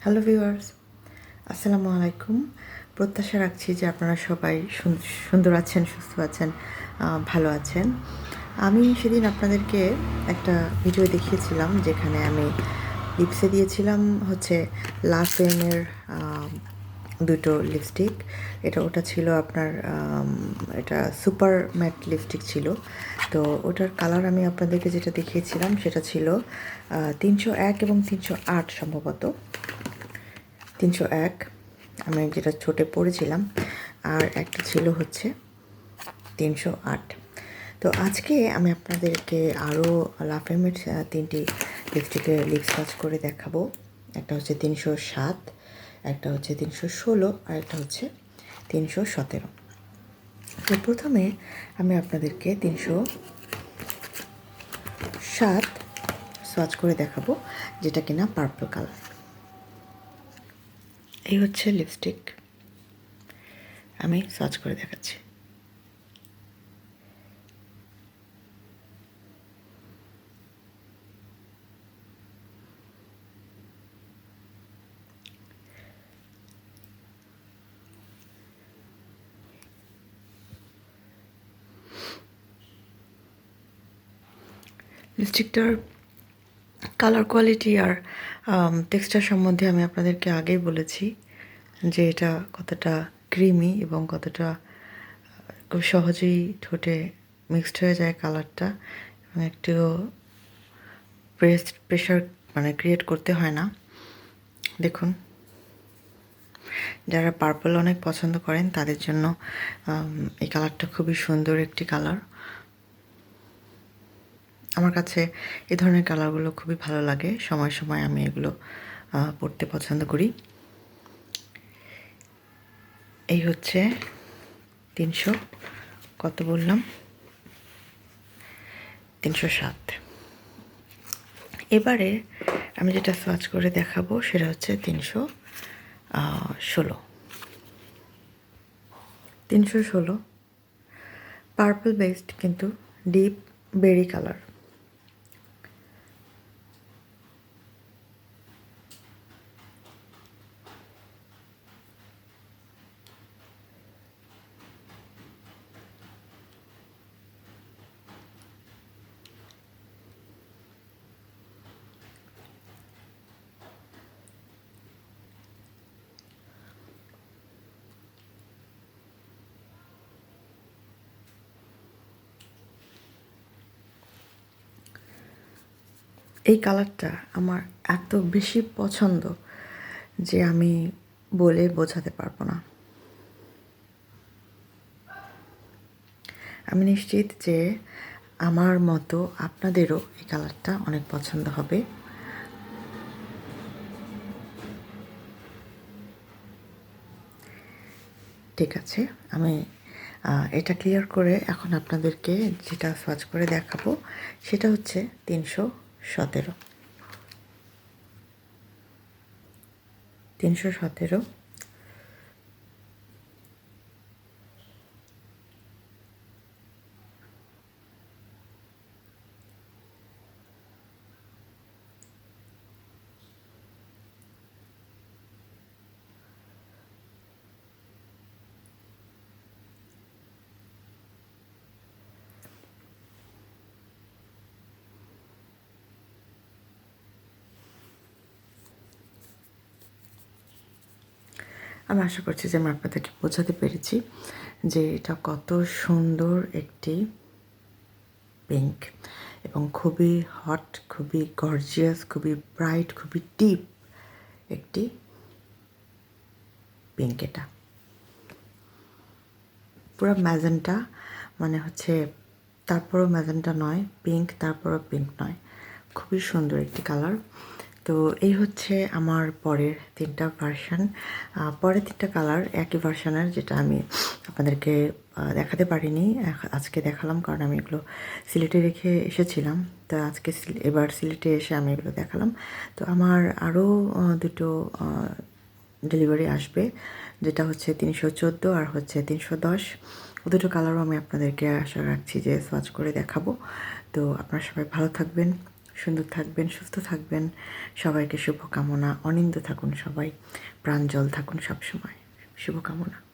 Hello viewers, আসসালামু আলাইকুম। প্রত্যাশা রাখছি যে আপনারা সবাই সুন্দর আছেন, সুস্থ আছেন, ভালো আছেন। আমি সেদিন আপনাদেরকে একটা ভিডিও দেখিয়েছিলাম যেখানে আমি লিপসে দিয়েছিলাম হচ্ছে লা ফেমের দুটো লিপস্টিক। ওটা ছিল আপনার এটা সুপার ম্যাট লিপস্টিক ছিল। তো ওটার কালার আমি আপনাদেরকে যেটা দেখিয়েছিলাম সেটা ছিল 301 এবং 308 সম্ভবত। 301 আমি যেটা ছোটে পড়েছিলাম, আর একটা ছিল হচ্ছে 308। তো আজকে আমি আপনাদেরকে আরও লাফেমের তিনটি লিপস্টিকের লিপ সার্চ করে দেখাবো। একটা হচ্ছে 307, একটা হচ্ছে 316, আর একটা হচ্ছে 317। তো প্রথমে আমি আপনাদেরকে 307 সার্চ করে দেখাবো, যেটা কিনা পার্পল কালার। এই হচ্ছে লিপস্টিক, আমি সার্চ করে দেখাচ্ছি। লিপস্টিকটার কালার কোয়ালিটি আর টেক্সচার সম্বন্ধে আমি আপনাদেরকে আগেই বলেছি যে এটা কতটা ক্রিমি এবং কতটা খুব সহজেই ঠোঁটে মিক্সড হয়ে যায় কালারটা, এবং একটু প্রেশার ক্রিয়েট করতে হয় না। দেখুন, যারা পার্পল অনেক পছন্দ করেন তাদের জন্য এই কালারটা খুবই সুন্দর একটি কালার। আমার কাছে এই ধরনের কালারগুলো খুবই ভালো লাগে, সময় সময় আমি এগুলো পরতে পছন্দ করি। এই হচ্ছে 300 কত বললাম 307। এবারে আমি যেটা সার্চ করে দেখাবো সেটা হচ্ছে 316। 316 পার্পল বেসড, কিন্তু ডিপ বেরি কালার। এই কালারটা আমার এত বেশি পছন্দ যে আমি বলে বোঝাতে পারবো না। আমি নিশ্চিত যে আমার মতো আপনাদেরও এই কালারটা অনেক পছন্দ হবে। ঠিক আছে, আমি এটা ক্লিয়ার করে এখন আপনাদেরকে যেটা সার্চ করে দেখাবো সেটা হচ্ছে 317। 317 আমি আশা করছি যে আমি আপনাদেরকে বোঝাতে পেরেছি যে এটা কত সুন্দর একটি পিঙ্ক, এবং খুবই হট, খুবই গর্জিয়াস, খুবই ব্রাইট, খুবই ডিপ একটি পিঙ্ক। এটা পুরো ম্যাজেন্টা, হচ্ছে তারপরও ম্যাজেন্টা নয়, পিঙ্ক তারপরও পিঙ্ক নয়, খুবই সুন্দর একটি কালার। তো এই হচ্ছে আমার পরের তিনটা ভার্সান। পরের তিনটা কালার একই ভার্সানের, যেটা আমি আপনাদেরকে দেখাতে পারিনি, আজকে দেখালাম কারণ আমি এগুলো সিলেটে রেখে এসেছিলাম। তো আজকে এবার সিলেটে এসে আমি এগুলো দেখালাম। তো আমার আরও দুটো ডেলিভারি আসবে, যেটা হচ্ছে 314 আর হচ্ছে 310। দুটো কালারও আমি আপনাদেরকে আশা রাখছি যে সোয়াচ করে দেখাবো। তো আপনারা সবাই ভালো থাকবেন, সুন্দর থাকবেন, সুস্থ থাকবেন। সবাইকে শুভকামনা। অনিন্দ থাকুন সবাই, প্রাঞ্জল থাকুন সবসময়। শুভকামনা।